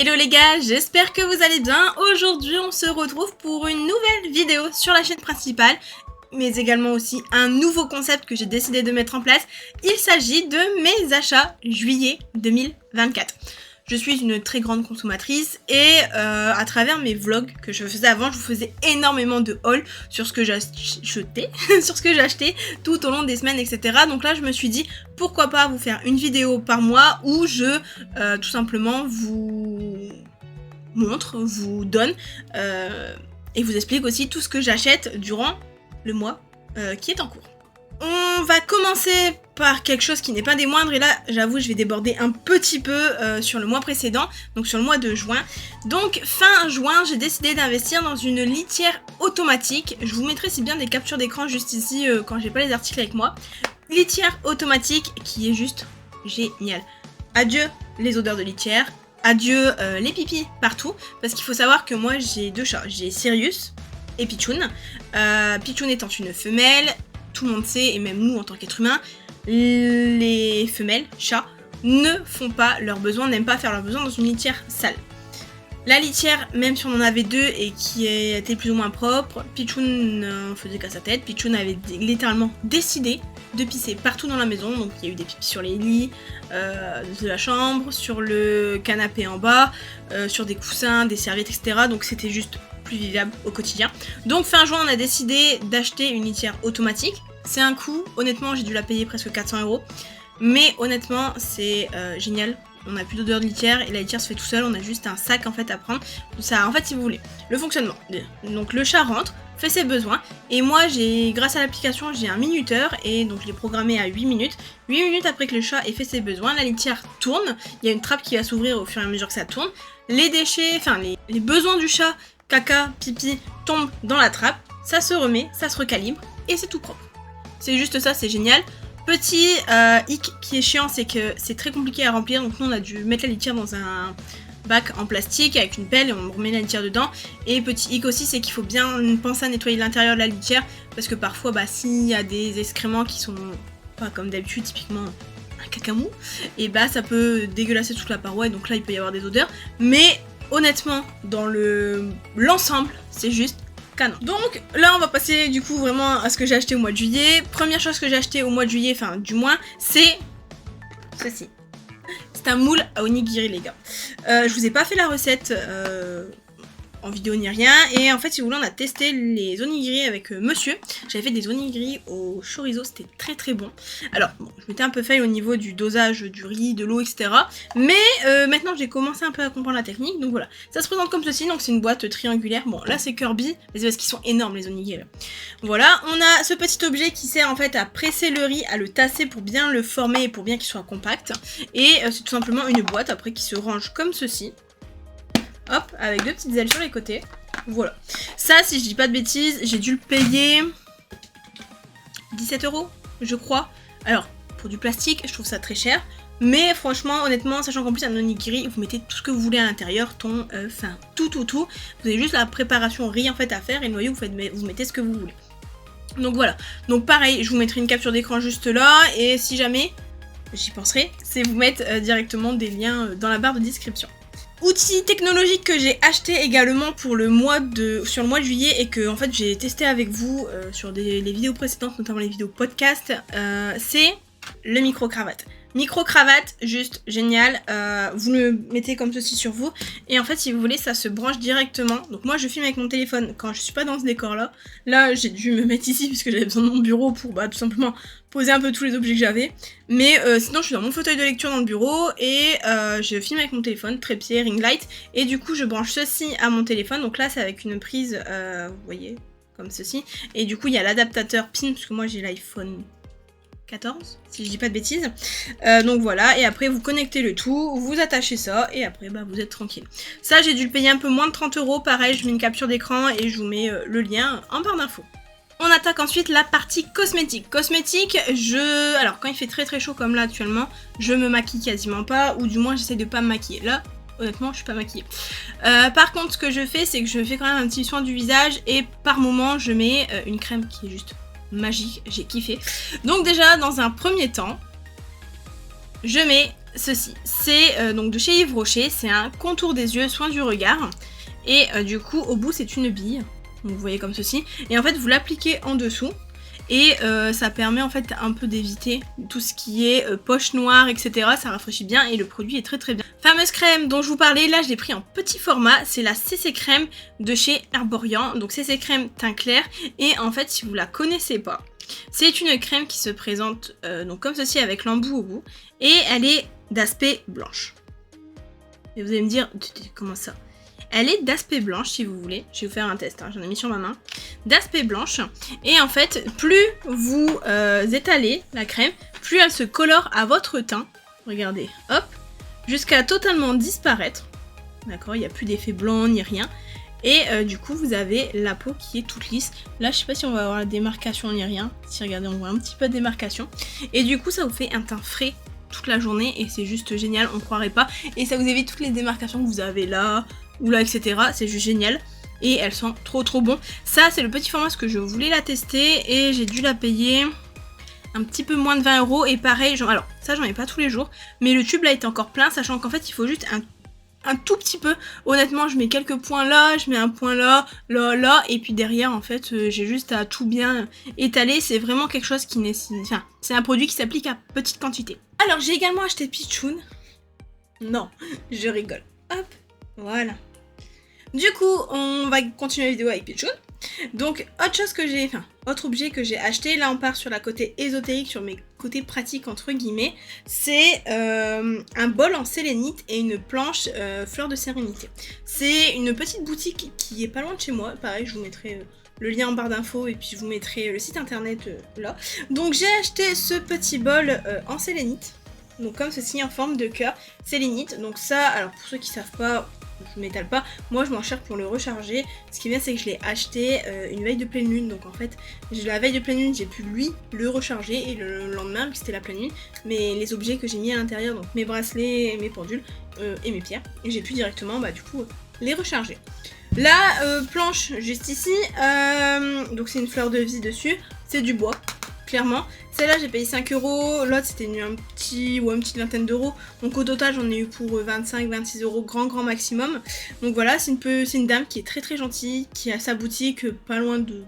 Hello les gars, j'espère que vous allez bien. Aujourd'hui on se retrouve pour une nouvelle vidéo sur la chaîne principale, mais également aussi un nouveau concept que j'ai décidé de mettre en place. Il s'agit de mes achats juillet 2024. Je suis une très grande consommatrice et à travers mes vlogs que je faisais avant, je vous faisais énormément de hauls sur ce que j'achetais, sur ce que j'achetais tout au long des semaines, etc. Donc là, je me suis dit, pourquoi pas vous faire une vidéo par mois où je, tout simplement, vous montre, vous donne et vous explique aussi tout ce que j'achète durant le mois qui est en cours. On va commencer par quelque chose qui n'est pas des moindres, et là j'avoue je vais déborder un petit peu sur le mois précédent, donc sur le mois de juin. Donc fin juin, j'ai décidé d'investir dans une litière automatique. Je vous mettrai si bien des captures d'écran juste ici quand j'ai pas les articles avec moi. Litière automatique qui est juste géniale. Adieu les odeurs de litière, adieu les pipis partout, parce qu'il faut savoir que moi j'ai deux chats, j'ai Sirius et Pichoun. Pichoun étant une femelle, tout le monde sait, et même nous en tant qu'êtres humains, les femelles, chats, ne font pas leurs besoins, n'aiment pas faire leurs besoins dans une litière sale. La litière, même si on en avait deux et qui était plus ou moins propre, Pichoun n'en faisait qu'à sa tête. Pichoun avait littéralement décidé de pisser partout dans la maison, donc il y a eu des pipis sur les lits de la chambre, sur le canapé en bas, sur des coussins, des serviettes, etc. Donc c'était juste plus vivable au quotidien. Donc fin juin, on a décidé d'acheter une litière automatique. C'est un coût, honnêtement j'ai dû la payer presque 400 €, mais honnêtement c'est génial. On n'a plus d'odeur de litière et la litière se fait tout seul, on a juste un sac en fait à prendre. Ça, en fait, si vous voulez, le fonctionnement. Donc le chat rentre, fait ses besoins, et moi j'ai, grâce à l'application, j'ai un minuteur, et donc je l'ai programmé à 8 minutes. 8 minutes après que le chat ait fait ses besoins, la litière tourne, il y a une trappe qui va s'ouvrir au fur et à mesure que ça tourne. Les déchets, enfin les besoins du chat, caca, pipi, tombent dans la trappe, ça se remet, ça se recalibre, et c'est tout propre. C'est juste ça, c'est génial. Petit hic qui est chiant, c'est que c'est très compliqué à remplir, donc nous on a dû mettre la litière dans un bac en plastique avec une pelle et on remet la litière dedans. Et petit hic aussi, c'est qu'il faut bien penser à nettoyer l'intérieur de la litière, parce que parfois s'il y a des excréments qui sont pas comme d'habitude, typiquement un cacamou, et ça peut dégueulasser toute la paroi, et donc là il peut y avoir des odeurs, mais honnêtement dans l'ensemble c'est juste canon. Donc là on va passer du coup vraiment à ce que j'ai acheté au mois de juillet. Première chose que j'ai acheté au mois de juillet, enfin du moins, c'est ceci. C'est un moule à onigiri les gars. Je vous ai pas fait la recette en vidéo ni rien, et en fait si vous voulez on a testé les onigiri avec monsieur. J'avais fait des onigiri au chorizo, c'était très très bon. Alors bon, je m'étais un peu fail au niveau du dosage du riz, de l'eau, etc. Mais maintenant j'ai commencé un peu à comprendre la technique, donc voilà. Ça se présente comme ceci, donc c'est une boîte triangulaire. Bon là c'est Kirby, mais c'est parce qu'ils sont énormes les onigiri là. Voilà, on a ce petit objet qui sert en fait à presser le riz, à le tasser pour bien le former et pour bien qu'il soit compact. Et c'est tout simplement une boîte après qui se range comme ceci. Hop, avec deux petites ailes sur les côtés. Voilà. Ça, si je dis pas de bêtises, j'ai dû le payer 17 €, je crois. Alors, pour du plastique, je trouve ça très cher. Mais franchement, honnêtement, sachant qu'en plus un onigiri, vous mettez tout ce que vous voulez à l'intérieur, thon, enfin tout. Vous avez juste la préparation riz en fait à faire, et le noyau, vous mettez ce que vous voulez. Donc voilà. Donc pareil, je vous mettrai une capture d'écran juste là, et si jamais, j'y penserai, c'est vous mettre directement des liens dans la barre de description. Outil technologique que j'ai acheté également pour sur le mois de juillet, et que en fait j'ai testé avec vous sur les vidéos précédentes, notamment les vidéos podcast, c'est le micro-cravate. Micro-cravate, juste génial, vous le mettez comme ceci sur vous, et en fait si vous voulez ça se branche directement. Donc moi je filme avec mon téléphone quand je suis pas dans ce décor là j'ai dû me mettre ici puisque j'avais besoin de mon bureau pour tout simplement poser un peu tous les objets que j'avais, mais sinon je suis dans mon fauteuil de lecture dans le bureau, et je filme avec mon téléphone, trépied, ring light, et du coup je branche ceci à mon téléphone. Donc là c'est avec une prise, vous voyez, comme ceci, et du coup il y a l'adaptateur PIN, parce que moi j'ai l'iPhone 14, si je dis pas de bêtises. Donc voilà, et après vous connectez le tout, vous attachez ça, et après vous êtes tranquille. Ça j'ai dû le payer un peu moins de 30 €, pareil je mets une capture d'écran et je vous mets le lien en barre d'infos. On attaque ensuite la partie cosmétique. Alors quand il fait très très chaud comme là actuellement, je me maquille quasiment pas, ou du moins j'essaie de pas me maquiller. Là, honnêtement, je suis pas maquillée. Par contre, ce que je fais, c'est que je fais quand même un petit soin du visage, et par moment, je mets une crème qui est juste magique, j'ai kiffé. Donc déjà, dans un premier temps, je mets ceci. C'est donc de chez Yves Rocher, c'est un contour des yeux, soin du regard. Et du coup, au bout, c'est une bille. Donc vous voyez comme ceci. Et en fait, vous l'appliquez en dessous. Et ça permet en fait un peu d'éviter tout ce qui est poche noire, etc. Ça rafraîchit bien et le produit est très très bien. Fameuse crème dont je vous parlais, là je l'ai pris en petit format, c'est la CC Crème de chez Herborian. Donc CC Crème teint clair, et en fait si vous la connaissez pas, c'est une crème qui se présente donc comme ceci avec l'embout au bout, et elle est d'aspect blanche. Et vous allez me dire, comment ça ? Elle est d'aspect blanche si vous voulez, je vais vous faire un test, hein. J'en ai mis sur ma main. D'aspect blanche, et en fait plus vous étalez la crème, plus elle se colore à votre teint. Regardez, hop, jusqu'à totalement disparaître. D'accord, il n'y a plus d'effet blanc ni rien. Et du coup vous avez la peau qui est toute lisse. Là je sais pas si on va avoir la démarcation ni rien. Si regardez, on voit un petit peu de démarcation. Et du coup ça vous fait un teint frais toute la journée et c'est juste génial, on croirait pas. Et ça vous évite toutes les démarcations que vous avez là ou là, etc. C'est juste génial. Et elle sent trop trop bon. Ça c'est le petit format parce que je voulais la tester et j'ai dû la payer un petit peu moins de 20 €. Et pareil, genre, alors ça j'en ai pas tous les jours, mais le tube là est encore plein, sachant qu'en fait il faut juste un tout petit peu. Honnêtement je mets quelques points là, je mets un point là, là, là, et puis derrière en fait j'ai juste à tout bien étaler. C'est vraiment quelque chose qui nécessite, enfin c'est un produit qui s'applique à petite quantité. Alors j'ai également acheté Pitchoun. Non, je rigole. Hop, voilà. Du coup, on va continuer la vidéo avec Pitchoun. Donc, autre objet que j'ai acheté, là on part sur la côté ésotérique, sur mes côtés pratiques entre guillemets, c'est un bol en sélénite et une planche fleur de sérénité. C'est une petite boutique qui est pas loin de chez moi, pareil je vous mettrai le lien en barre d'infos et puis je vous mettrai le site internet là. Donc j'ai acheté ce petit bol en sélénite, donc comme ceci en forme de cœur, sélénite. Donc ça, alors pour ceux qui savent pas, je m'étale pas, moi je m'en cherche pour le recharger. Ce qui est bien c'est que je l'ai acheté une veille de pleine lune, donc en fait la veille de pleine lune j'ai pu le recharger et le lendemain vu que c'était la pleine lune, mais les objets que j'ai mis à l'intérieur, donc mes bracelets, mes pendules et mes pierres, et j'ai pu directement du coup les recharger. La planche juste ici, donc c'est une fleur de vie dessus, c'est du bois. Clairement, celle-là j'ai payé 5 €, l'autre c'était une petite vingtaine d'euros, donc au total j'en ai eu pour 25-26 € grand maximum. Donc voilà, c'est une dame qui est très très gentille, qui a sa boutique pas loin de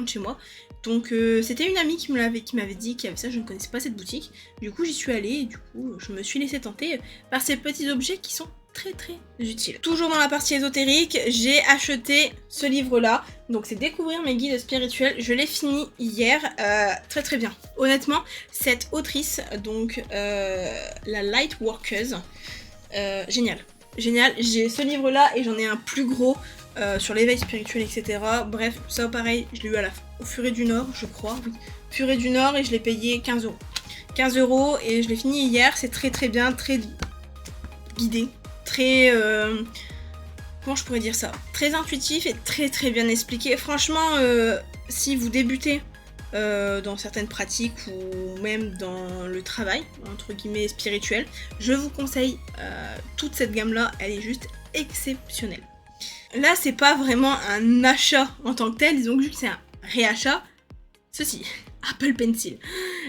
chez moi. Donc c'était une amie qui m'avait dit qu'il y avait ça, je ne connaissais pas cette boutique. Du coup j'y suis allée et du coup je me suis laissée tenter par ces petits objets qui sont très très utile. Toujours dans la partie ésotérique, j'ai acheté ce livre là, donc c'est Découvrir mes guides spirituels. Je l'ai fini hier, très très bien. Honnêtement, cette autrice, donc la Lightworkeuse, génial. J'ai ce livre là et j'en ai un plus gros sur l'éveil spirituel, etc. Bref, ça pareil, je l'ai eu au Furet du Nord, je crois, oui. Furet du Nord, et je l'ai payé 15 €. 15 € et je l'ai fini hier, c'est très très bien, très guidé. Très, comment je pourrais dire ça, très intuitif et très très bien expliqué. Franchement, si vous débutez dans certaines pratiques ou même dans le travail, entre guillemets spirituel, je vous conseille toute cette gamme là, elle est juste exceptionnelle. Là c'est pas vraiment un achat en tant que tel, disons que c'est un réachat. Ceci, Apple Pencil.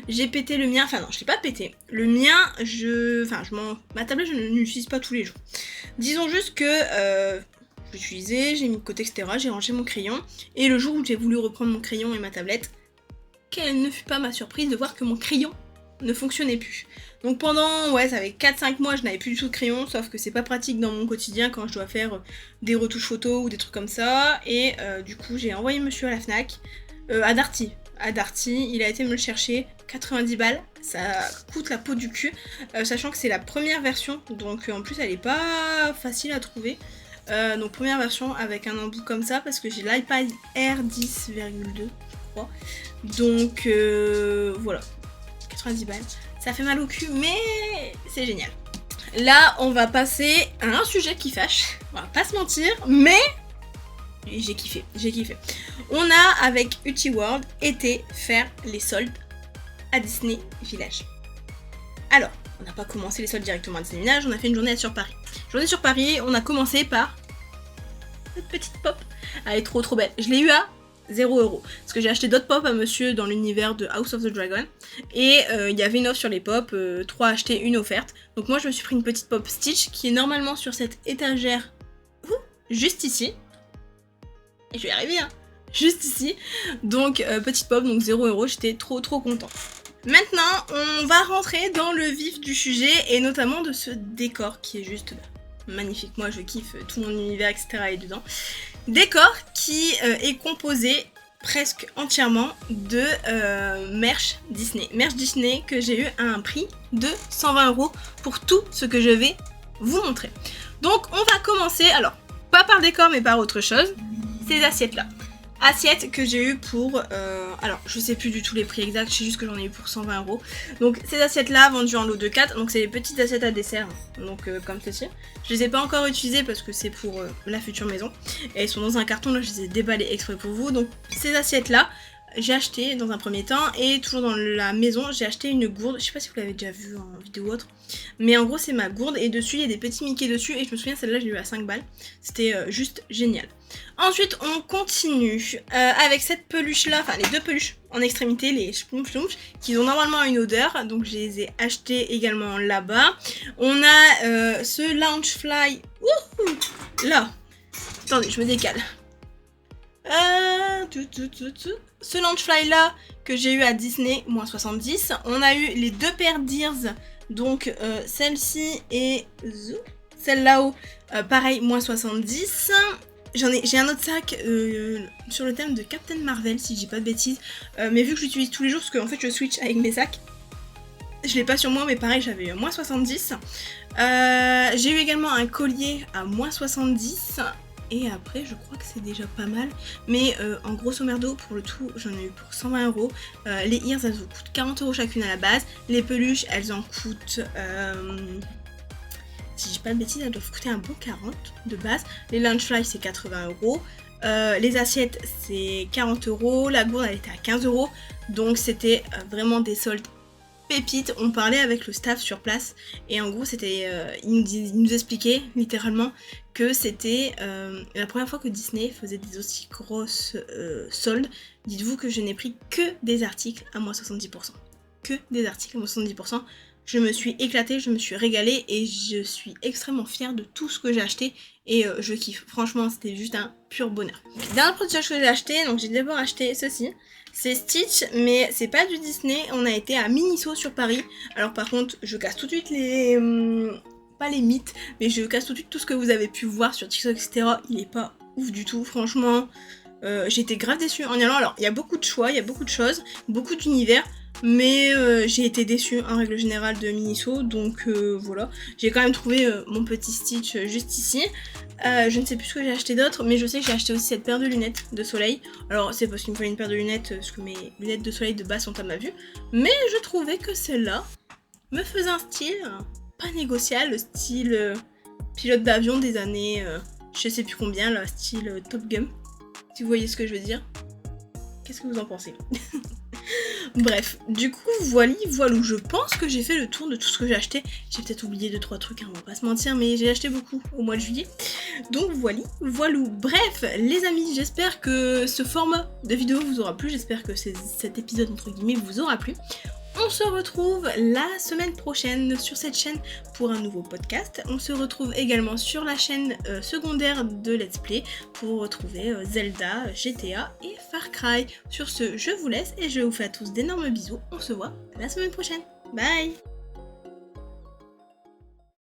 J'ai pété le mien, enfin non, je l'ai pas pété. Le mien, ma tablette, je ne l'utilise pas tous les jours. Disons juste que je l'utilisais, j'ai mis de côté, etc. J'ai rangé mon crayon. Et le jour où j'ai voulu reprendre mon crayon et ma tablette, quelle ne fut pas ma surprise de voir que mon crayon ne fonctionnait plus. Donc pendant, ça fait 4-5 mois, je n'avais plus du tout de crayon, sauf que c'est pas pratique dans mon quotidien quand je dois faire des retouches photos ou des trucs comme ça. Et du coup, j'ai envoyé monsieur à la Fnac, à Darty, il a été me le chercher, 90 balles, ça coûte la peau du cul, sachant que c'est la première version, donc en plus elle est pas facile à trouver. Donc première version avec un embout comme ça, parce que j'ai l'iPad Air 10,2 je crois, donc voilà, 90 balles, ça fait mal au cul mais c'est génial. Là on va passer à un sujet qui fâche, on va pas se mentir, mais j'ai kiffé. On a, avec UtiWorld, été faire les soldes à Disney Village. Alors, on n'a pas commencé les soldes directement à Disney Village, on a fait une journée sur Paris. Sur Paris, on a commencé par cette petite pop. Elle est trop belle. Je l'ai eu à 0€. Parce que j'ai acheté d'autres pop à monsieur dans l'univers de House of the Dragon. Et il y avait une offre sur les pop, 3 achetés, 1 offerte. Donc moi je me suis pris une petite pop Stitch qui est normalement sur cette étagère juste ici. Et je vais y arriver hein. Juste ici. Donc petite pop, donc 0€, j'étais trop content. Maintenant, on va rentrer dans le vif du sujet et notamment de ce décor qui est juste magnifique. Moi, je kiffe tout mon univers, etc. est dedans. Décor qui est composé presque entièrement de merch Disney. Merch Disney que j'ai eu à un prix de 120€ pour tout ce que je vais vous montrer. Donc, on va commencer, alors, pas par décor, mais par autre chose, ces assiettes-là. Assiettes que j'ai eu pour, alors je sais plus du tout les prix exacts, je sais juste que j'en ai eu pour 120€. Donc ces assiettes là vendues en lot de 4, donc c'est les petites assiettes à dessert, donc comme ceci. Je les ai pas encore utilisées parce que c'est pour la future maison. Et elles sont dans un carton, là je les ai déballées exprès pour vous. Donc ces assiettes là, j'ai acheté dans un premier temps et toujours dans la maison j'ai acheté une gourde, je sais pas si vous l'avez déjà vu en vidéo ou autre, mais en gros c'est ma gourde et dessus il y a des petits Mickey dessus et je me souviens celle-là je l'ai eu à 5 balles, c'était juste génial. Ensuite on continue avec cette peluche là, enfin les deux peluches en extrémité, les Schtroumpfs, qui ont normalement une odeur, donc je les ai achetées également là-bas. On a ce Loungefly, là, attendez je me décale. Ce Loungefly là que j'ai eu à Disney, moins 70. On a eu les deux paires d'ears, donc celle-ci et celle là-haut, pareil, moins 70. J'ai un autre sac sur le thème de Captain Marvel, si je dis pas de bêtises. Mais vu que je l'utilise tous les jours, parce qu'en fait je switch avec mes sacs, je l'ai pas sur moi, mais pareil, j'avais moins 70. J'ai eu également un collier à moins 70. Et après, je crois que c'est déjà pas mal. Mais en grosso merdo, pour le tout, j'en ai eu pour 120€. Les ears, elles vous coûtent 40€ chacune à la base. Les peluches, elles en coûtent... si je dis pas de bêtises, elles doivent coûter un bon 40 de base. Les Loungefly, c'est 80€. Les assiettes, c'est 40€. La gourde, elle était à 15€. Donc c'était vraiment des soldes pépites. On parlait avec le staff sur place et en gros c'était il nous expliquait littéralement que c'était la première fois que Disney faisait des aussi grosses soldes. Dites-vous que je n'ai pris que des articles à moins 70%. Que des articles à moins 70%. Je me suis éclatée, je me suis régalée et je suis extrêmement fière de tout ce que j'ai acheté et je kiffe. Franchement, c'était juste un pur bonheur. Dernier produit que j'ai acheté, donc j'ai d'abord acheté ceci. C'est Stitch, mais c'est pas du Disney. On a été à Miniso sur Paris. Alors par contre, je casse tout de suite les... pas les mythes, mais je casse tout de suite tout ce que vous avez pu voir sur TikTok, etc. Il est pas ouf du tout, franchement. J'ai été grave déçue en y allant. Alors, il y a beaucoup de choix, il y a beaucoup de choses, beaucoup d'univers. Mais j'ai été déçue en règle générale de Miniso, donc voilà. J'ai quand même trouvé mon petit Stitch juste ici. Je ne sais plus ce que j'ai acheté d'autre, mais je sais que j'ai acheté aussi cette paire de lunettes de soleil. Alors c'est parce qu'il me fallait une paire de lunettes, parce que mes lunettes de soleil de base sont à ma vue. Mais je trouvais que celle-là me faisait un style pas négociable, style pilote d'avion des années je sais plus combien, là, style Top Gun. Si vous voyez ce que je veux dire. Qu'est-ce que vous en pensez? Bref, du coup, voilà, je pense que j'ai fait le tour de tout ce que j'ai acheté. J'ai peut-être oublié 2-3 trucs, hein, on va pas se mentir, mais j'ai acheté beaucoup au mois de juillet. Donc voilà. Bref, les amis, j'espère que ce format de vidéo vous aura plu, j'espère que cet épisode, entre guillemets, vous aura plu. On se retrouve la semaine prochaine sur cette chaîne pour un nouveau podcast. On se retrouve également sur la chaîne secondaire de Let's Play pour retrouver Zelda, GTA et Far Cry. Sur ce, je vous laisse et je vous fais à tous d'énormes bisous. On se voit la semaine prochaine. Bye!